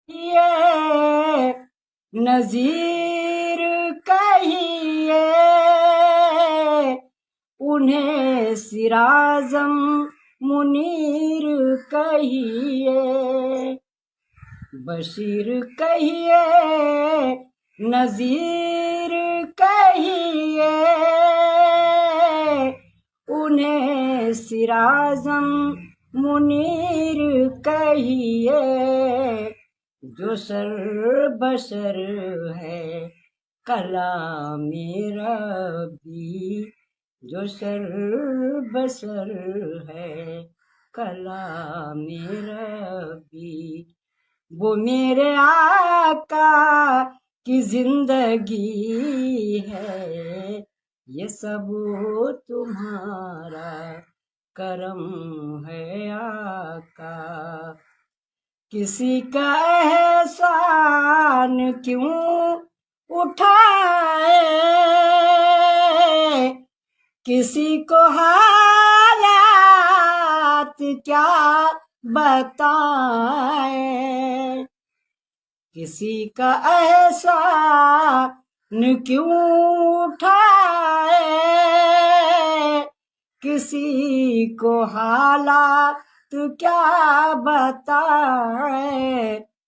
یہ نذیر کہیے انہیں سراجم منیر کہیے، بشیر کہیے نذیر کہیے انہیں سراجم منیر کہیے، جو سر بسر ہے کلام ربی، جو سر بسر ہے کلام ربی، وہ میرے آقا کی زندگی ہے، یہ سب تمہارا کرم ہے آقا، کسی کا احسان کیوں اٹھائے، کسی کو حالات کیا بتائیں، کسی کا احسان کیوں اٹھائے، کسی کو حالات کیا بتائیں،